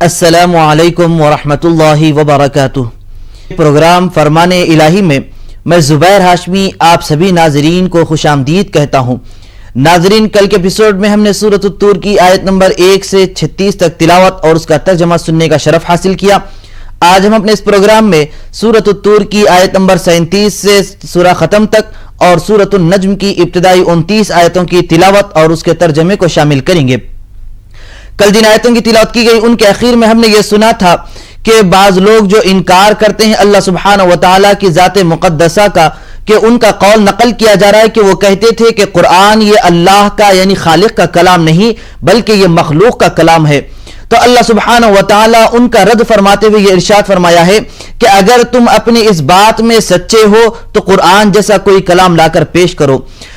السلام علیکم ورحمۃ اللہ وبرکاتہ۔ پروگرام فرمان الہی میں میں زبیر ہاشمی آپ سبھی ناظرین کو خوش آمدید کہتا ہوں۔ ناظرین، کل کے ایپیسوڈ میں ہم نے سورۃ الطور کی آیت نمبر 1 سے 36 تک تلاوت اور اس کا ترجمہ سننے کا شرف حاصل کیا۔ آج ہم اپنے اس پروگرام میں سورۃ الطور کی آیت نمبر 37 سے سورہ ختم تک اور سورۃ النجم کی ابتدائی 29 آیتوں کی تلاوت اور اس کے ترجمے کو شامل کریں گے۔ کل جن آیتوں کی تلاوت کی گئی ان کے اخیر میں ہم نے یہ سنا تھا کہ بعض لوگ جو انکار کرتے ہیں اللہ سبحانہ و تعالیٰ کی ذات مقدسہ کا، کہ ان کا قول نقل کیا جا رہا ہے کہ وہ کہتے تھے کہ قرآن یہ اللہ کا یعنی خالق کا کلام نہیں بلکہ یہ مخلوق کا کلام ہے، تو اللہ سبحانہ و تعالیٰ ان کا رد فرماتے ہوئے یہ ارشاد فرمایا ہے کہ اگر تم اپنی اس بات میں سچے ہو تو قرآن جیسا کوئی کلام لا کر پیش کرو۔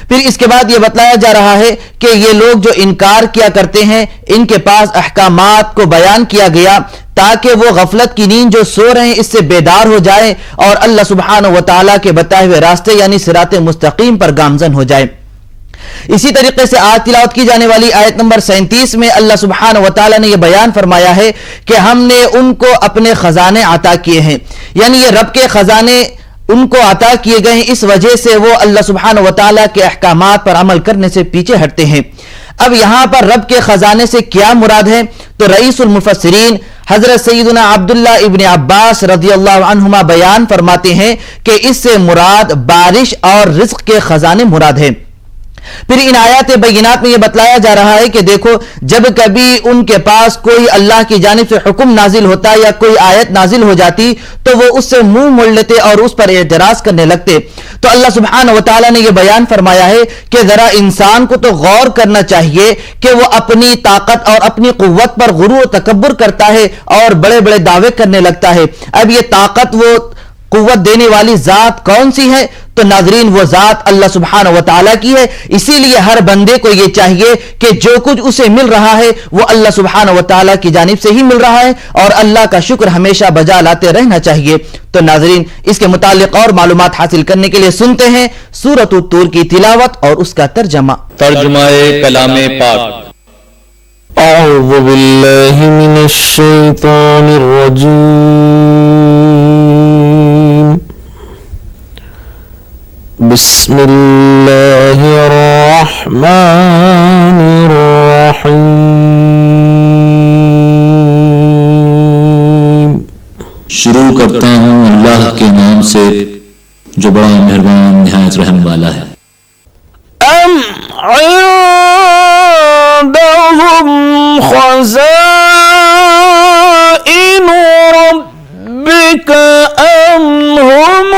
پھر اس کے بعد یہ بتلایا جا رہا ہے کہ یہ لوگ جو انکار کیا کرتے ہیں ان کے پاس احکامات کو بیان کیا گیا تاکہ وہ غفلت کی نیند جو سو رہے ہیں اس سے بیدار ہو جائیں اور اللہ سبحانہ و تعالیٰ کے بتائے ہوئے راستے یعنی صراط مستقیم پر گامزن ہو جائیں۔ اسی طریقے سے آج تلاوت کی جانے والی آیت نمبر 37 میں اللہ سبحانہ و تعالیٰ نے یہ بیان فرمایا ہے کہ ہم نے ان کو اپنے خزانے عطا کیے ہیں، یعنی یہ رب کے خزانے ان کو عطا کیے گئے ہیں، اس وجہ سے وہ اللہ سبحانہ و تعالیٰ کے احکامات پر عمل کرنے سے پیچھے ہٹتے ہیں۔ اب یہاں پر رب کے خزانے سے کیا مراد ہے؟ تو رئیس المفسرین حضرت سیدنا عبداللہ ابن عباس رضی اللہ عنہما بیان فرماتے ہیں کہ اس سے مراد بارش اور رزق کے خزانے مراد ہے۔ پھر ان آیات بینات میں یہ بتلایا جا رہا ہے کہ دیکھو، جب کبھی ان کے پاس کوئی اللہ کی جانب سے حکم نازل ہوتا یا کوئی آیت نازل ہو جاتی تو وہ اس سے منہ موڑ لیتے اور اس پر اعتراض کرنے لگتے۔ تو اللہ سبحانہ و تعالیٰ نے یہ بیان فرمایا ہے کہ ذرا انسان کو تو غور کرنا چاہیے کہ وہ اپنی طاقت اور اپنی قوت پر غرور و تکبر کرتا ہے اور بڑے بڑے دعوے کرنے لگتا ہے۔ اب یہ طاقت وہ قوت دینے والی ذات کون سی ہے؟ تو ناظرین وہ ذات اللہ سبحانہ و تعالیٰ کی ہے۔ اسی لیے ہر بندے کو یہ چاہیے کہ جو کچھ اسے مل رہا ہے وہ اللہ سبحانہ و تعالیٰ کی جانب سے ہی مل رہا ہے اور اللہ کا شکر ہمیشہ بجا لاتے رہنا چاہیے۔ تو ناظرین، اس کے متعلق اور معلومات حاصل کرنے کے لیے سنتے ہیں سورۃ الطور کی تلاوت اور اس کا ترجمہ۔ ترجمہ کلام پاک۔ اعوذ باللہ من الشیطان الرجیم، بسم اللہ الرحمن الرحیم۔ شروع کرتا ہوں اللہ کے نام سے جو بڑا مہربان نہایت رحم والا ہے۔ ام عندهم خزائن ربك ام هم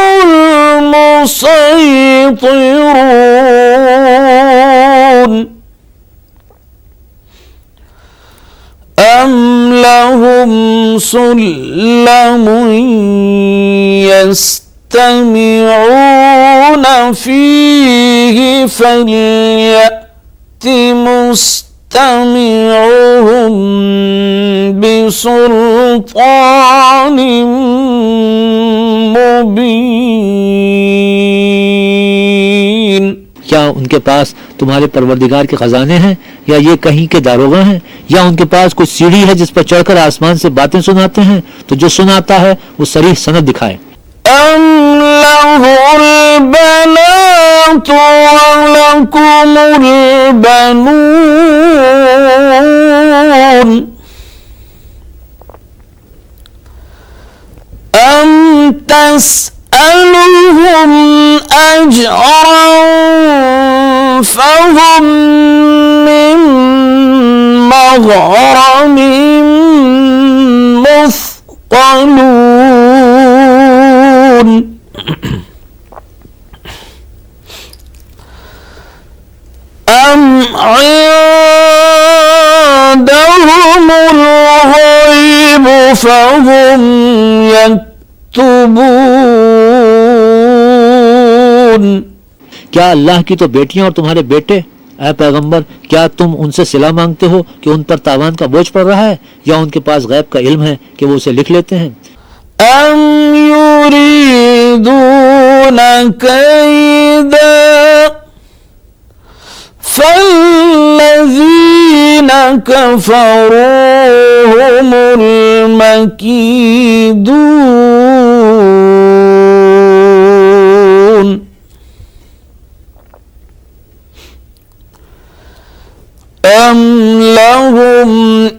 المسيطرون ام لهم سلم يستمعون فيه فليأت مستمعهم بسلطان مبين۔ کیا ان کے پاس تمہارے پروردگار کے خزانے ہیں یا یہ کہیں کے داروغہ ہیں یا ان کے پاس کوئی سیڑھی ہے جس پر چڑھ کر آسمان سے باتیں سناتے ہیں؟ تو جو سناتا ہے وہ صریح سند دکھائے۔ ام له البنات ولكم البنون ام تسألهم أجرا فهم من مغرم مثقلون ام عندهم الغيب فهم يكتبون۔ کیا اللہ کی تو بیٹیاں اور تمہارے بیٹے؟ اے پیغمبر، کیا تم ان سے صلہ مانگتے ہو کہ ان پر تاوان کا بوجھ پڑ رہا ہے یا ان کے پاس غیب کا علم ہے کہ وہ اسے لکھ لیتے ہیں؟ ام يريدون كيدا فالذين الذين كفروا هم المكيدون أم لهم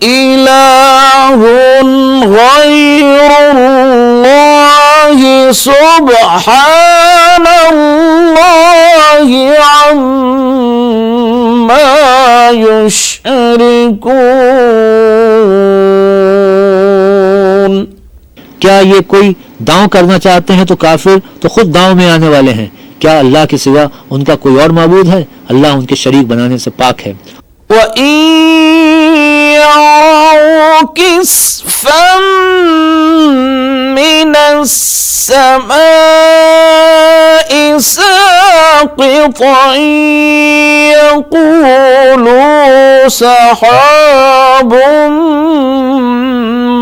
إله غير الله سبحان الله عما يشركون کیا یہ کوئی داؤں کرنا چاہتے ہیں تو کافر تو خود داؤں میں آنے والے ہیں. کیا اللہ کے سوا ان کا کوئی اور معبود ہے؟ اللہ ان کے شریک بنانے سے پاک ہے. وَإِن يَرَوْا كِسْفًا مِّنَ السَّمَاءِ سَاقِطًا يَقُولُوا سَحَابٌ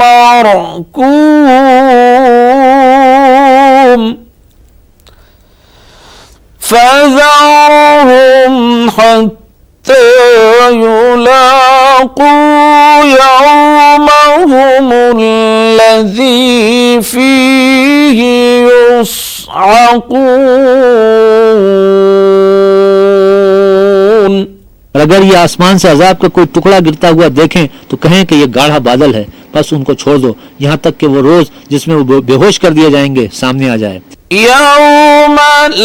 مَّرْكُومٌ فَذَرْهُمْ حَتَّى يلاقوا يومهم الذي فيه يصعقون. اور اگر یہ آسمان سے عذاب کا کوئی ٹکڑا گرتا ہوا دیکھیں تو کہیں کہ یہ گاڑھا بادل ہے، بس ان کو چھوڑ دو یہاں تک کہ وہ روز جس میں وہ بے ہوش کر دیے جائیں گے سامنے آ جائے. يوم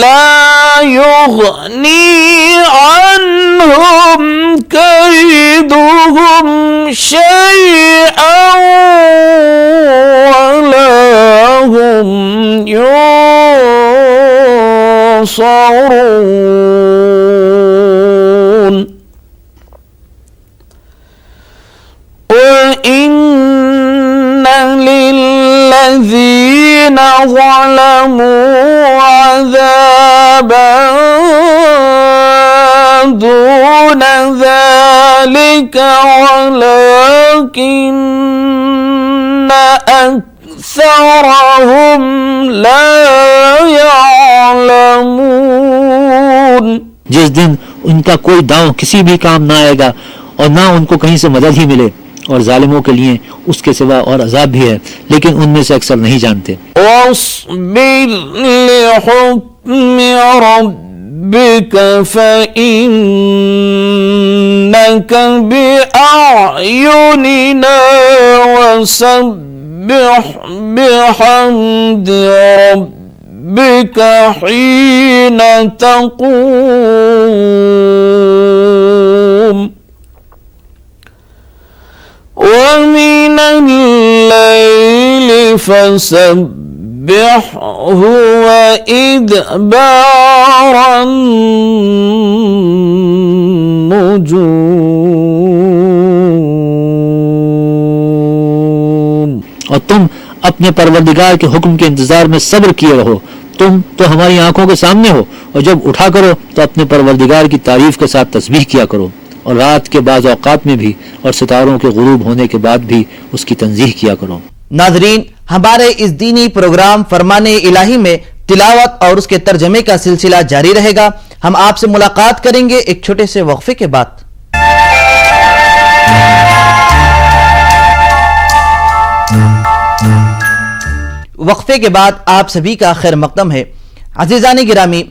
لا يغني عنهم كيدهم شيئا ولا هم ينصرون. وإن للذين ظلموا عذابا دون ذلك ولكن أكثرهم لا يعلمون. جس دن ان کا کوئی داؤں کسی بھی کام نہ آئے گا اور نہ ان کو کہیں سے مدد ہی ملے، اور ظالموں کے لیے اس کے سوا اور عذاب بھی ہے، لیکن ان میں سے اکثر نہیں جانتے. واصبر لحكم ربك فإنك بأعيننا وسبح بحمد ربك حين تقوم ومن الليل فسبحه وإدبار النجوم. اور تم اپنے پروردگار کے حکم کے انتظار میں صبر کیے رہو. تم تو ہماری آنکھوں کے سامنے ہو، اور جب اٹھا کرو تو اپنے پروردگار کی تعریف کے ساتھ تسبیح کیا کرو، اور رات کے بعض اوقات میں بھی اور ستاروں کے غروب ہونے کے بعد بھی اس کی تنزیح کیا کرو. ناظرین، ہمارے اس دینی پروگرام فرمان الہی میں تلاوت اور اس کے ترجمے کا سلسلہ جاری رہے گا. ہم آپ سے ملاقات کریں گے ایک چھوٹے سے وقفے کے بعد. وقفے کے بعد آپ سبھی کا خیر مقدم ہے. عزیزان گرامی،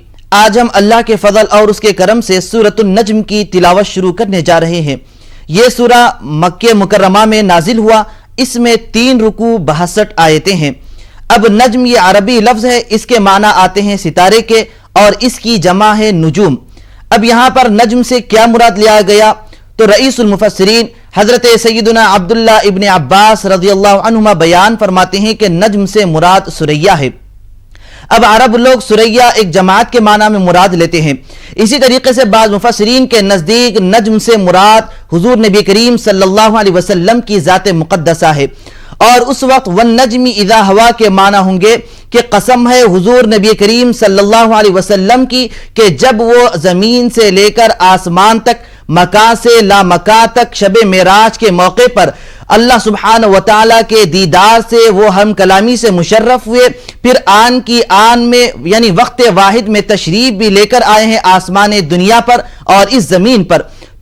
آج ہم اللہ کے فضل اور اس کے کرم سے سورۃ النجم کی تلاوت شروع کرنے جا رہے ہیں. یہ سورہ مکہ مکرمہ میں نازل ہوا. اس میں 3 رکوع 62 آیتیں ہیں. اب نجم یہ عربی لفظ ہے، اس کے معنی آتے ہیں ستارے کے، اور اس کی جمع ہے نجوم. اب یہاں پر نجم سے کیا مراد لیا گیا؟ تو رئیس المفسرین حضرت سیدنا عبداللہ ابن عباس رضی اللہ عنہما بیان فرماتے ہیں کہ نجم سے مراد سریہ ہے. اب عرب لوگ سریہ ایک جماعت کے معنی میں مراد لیتے ہیں. اسی طریقے سے بعض مفسرین کے نزدیک نجم سے مراد حضور نبی کریم صلی اللہ علیہ وسلم کی ذات مقدسہ ہے، اور اس وقت والنجم اذا ہوا کے معنی ہوں گے کہ قسم ہے حضور نبی کریم صلی اللہ علیہ وسلم کی کہ جب وہ زمین سے لے کر آسمان تک، مکان سے لا مکان تک شب معراج کے موقع پر اللہ سبحانہ وتعالی کے دیدار سے وہ ہم کلامی سے مشرف ہوئے، پھر آن کی آن میں یعنی وقت واحد میں تشریف بھی لے کر آئے ہیں آسمان دنیا پر اور اس زمین پر.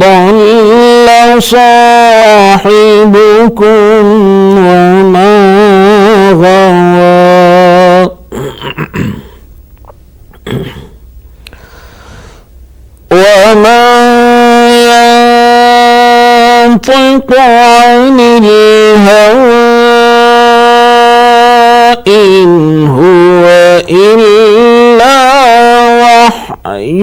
ضل صاحبكم وما غوى وما ينطق عن الهوى إن هو إلا وحي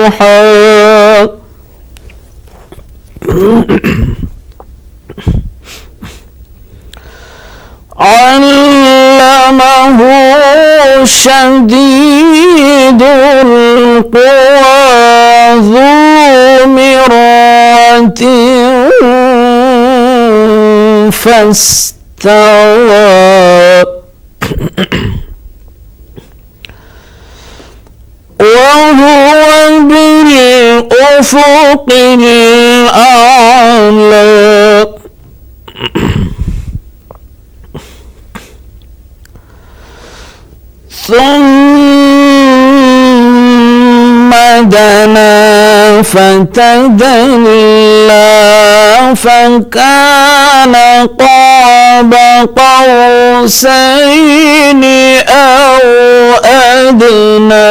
يوحى علمه شديد القوى ذو مرة فاستوى وهو بالأفق الأعلى ثم دنا فتدلى فكان قاب قوسين أو أدنى।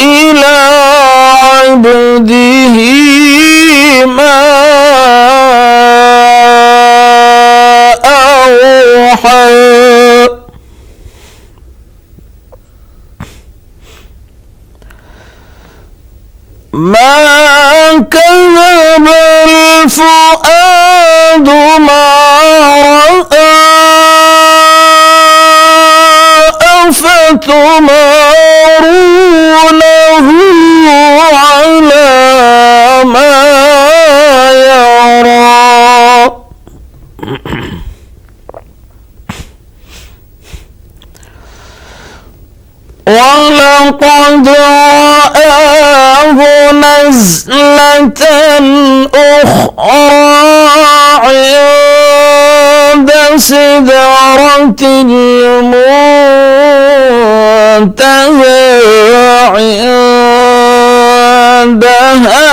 إلى عبده ما أوحى ما كذب الفؤاد ما رأى أفتمارونه على ما يرى ولقد رآه نزلة أخرى عند سدرة المنتهى عندها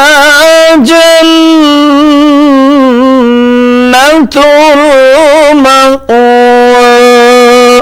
جنة المأوى।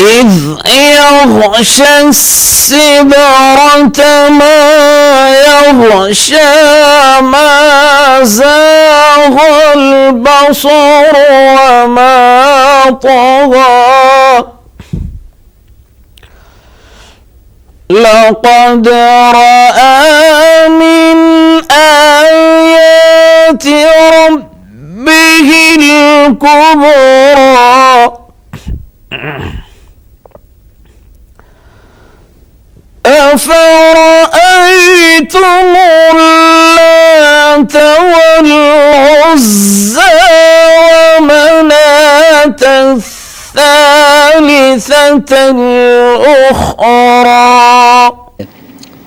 إذ يغشى السدرة ما يغشى ما زاغ البصر وما طغى لقد رأى من آيات ربه الكبرى أفرأيتم اللات والعزى ومناة الثالثة الأخرى।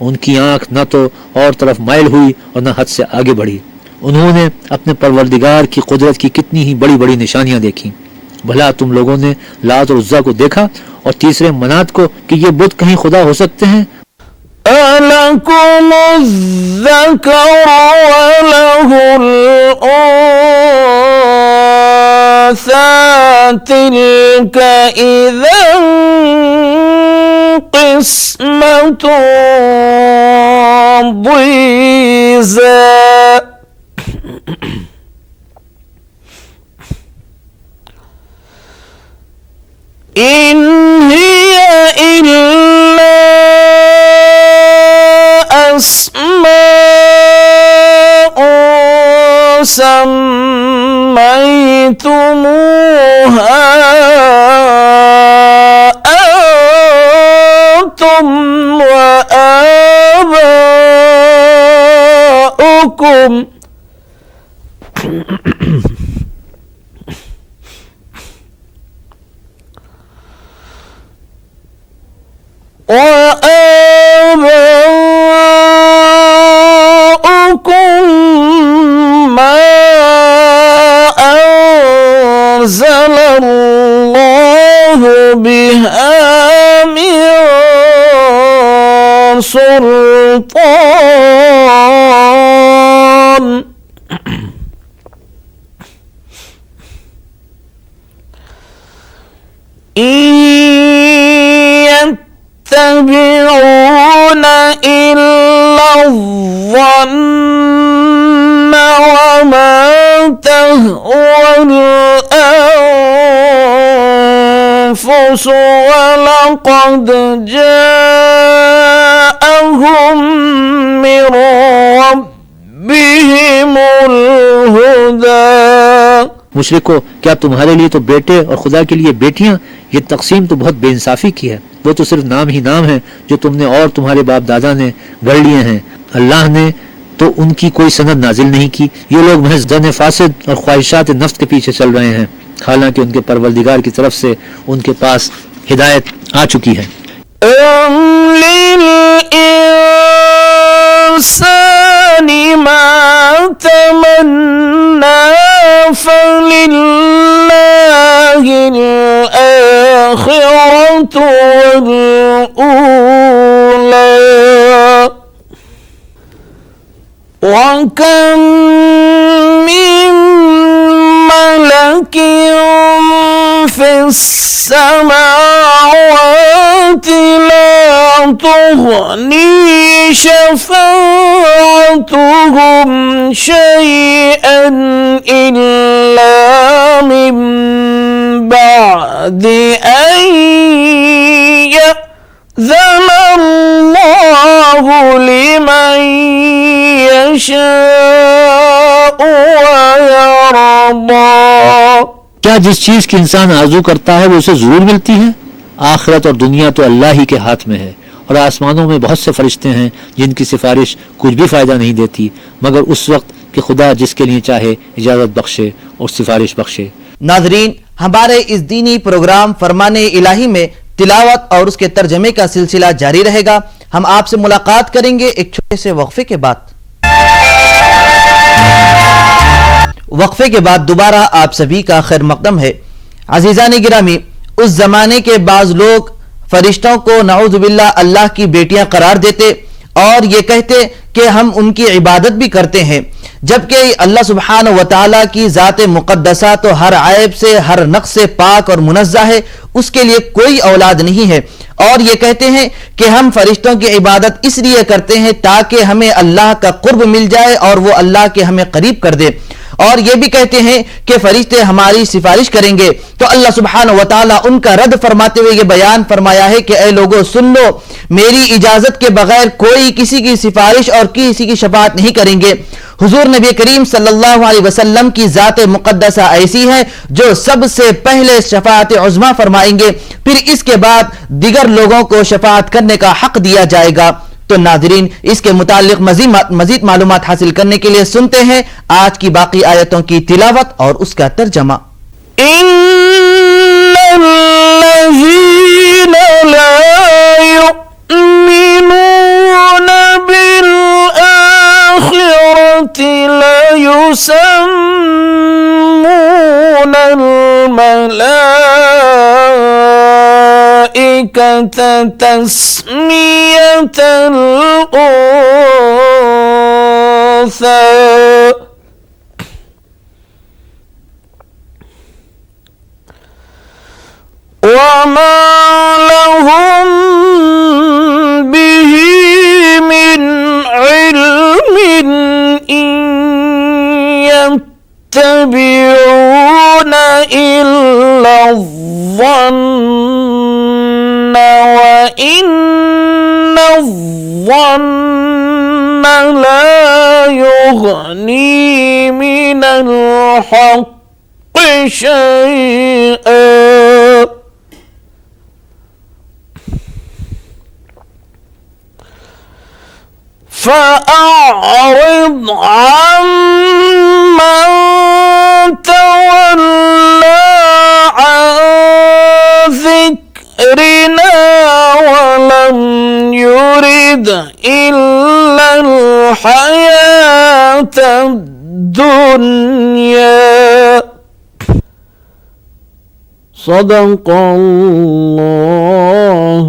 ان کی آنکھ نہ تو اور طرف مائل ہوئی اور نہ حد سے آگے بڑھی. انہوں نے اپنے پروردگار کی قدرت کی کتنی ہی بڑی بڑی نشانیاں دیکھی. بھلا تم لوگوں نے لات اور عزا کو دیکھا اور تیسرے منات کو کہ یہ بت کہیں خدا ہو سکتے ہیں؟ أَلَكُمُ الذَّكَرُ وَلَهُ الْأُنثَىٰ تِلْكَ إِذًا قِسْمَةٌ ضِيزَىٰ. إِنْ هِيَ إِلَّا أَسْمَاءٌ سَمَّيْتُمُوهَا أَنْتُمْ وَآبَاؤُكُمْ ما أنزل الله بها من سلطان يتبعون إلا الظن وما تهوى الأنفس ولقد جاءهم من ربهم الهدى. مشرکو، کیا تمہارے لیے تو بیٹے اور خدا کے لیے بیٹیاں؟ یہ تقسیم تو بہت بے انصافی کی ہے. وہ تو صرف نام ہی نام ہے جو تم نے اور تمہارے باپ دادا نے گڑھ لیے ہیں. اللہ نے تو ان کی کوئی سند نازل نہیں کی. یہ لوگ محض ظن فاسد اور خواہشات نفس کے پیچھے چل رہے ہیں، حالانکہ ان کے پروردگار کی طرف سے ان کے پاس ہدایت آ چکی ہے. للإنسان ما تمنى فلله الآخرة والأولى وكم من ملك في السماوات لا تغني شفاعتهم شيئا إلا من بعد أن يأذن الله لمن يشاء ويرضى. کیا جس چیز کی انسان آرزو کرتا ہے وہ اسے ضرور ملتی ہے؟ آخرت اور دنیا تو اللہ ہی کے ہاتھ میں ہے، اور آسمانوں میں بہت سے فرشتے ہیں جن کی سفارش کچھ بھی فائدہ نہیں دیتی مگر اس وقت کہ خدا جس کے لیے چاہے اجازت بخشے اور سفارش بخشے. ناظرین، ہمارے اس دینی پروگرام فرمان الہی میں تلاوت اور اس کے ترجمے کا سلسلہ جاری رہے گا. ہم آپ سے ملاقات کریں گے ایک چھوٹے سے وقفے کے بعد. وقفے کے بعد دوبارہ آپ سبھی کا خیر مقدم ہے. عزیزان گرامی، اس زمانے کے بعض لوگ فرشتوں کو نعوذ باللہ اللہ کی بیٹیاں قرار دیتے اور یہ کہتے کہ ہم ان کی عبادت بھی کرتے ہیں، جبکہ اللہ سبحانہ و تعالیٰ کی ذات مقدسہ تو ہر عیب سے، ہر نقص سے پاک اور منزہ ہے، اس کے لیے کوئی اولاد نہیں ہے. اور یہ کہتے ہیں کہ ہم فرشتوں کی عبادت اس لیے کرتے ہیں تاکہ ہمیں اللہ کا قرب مل جائے اور وہ اللہ کے ہمیں قریب کر دے. اور یہ بھی کہتے ہیں کہ فرشتے ہماری سفارش کریں گے. تو اللہ سبحانہ و تعالیٰ ان کا رد فرماتے ہوئے یہ بیان فرمایا ہے کہ اے لوگو سن لو، میری اجازت کے بغیر کوئی کسی کی سفارش اور کسی کی شفاعت نہیں کریں گے. حضور نبی کریم صلی اللہ علیہ وسلم کی ذات مقدسہ ایسی ہے جو سب سے پہلے شفاعت عظمیٰ فرمائیں گے، پھر اس کے بعد دیگر لوگوں کو شفاعت کرنے کا حق دیا جائے گا. تو ناظرین، اس کے متعلق مزید معلومات حاصل کرنے کے لیے سنتے ہیں آج کی باقی آیتوں کی تلاوت اور اس کا ترجمہ. إن الذين لا يؤمنون ليسمون الملائكة تسمية الأنثى وما لهم به من علم إن يتبعون إلا الظن وإن الظن لا يغني من الحق شيئا فأعرض عمن تولى عن ذكرنا ولم يرد إلا الحياة الدنيا صدق الله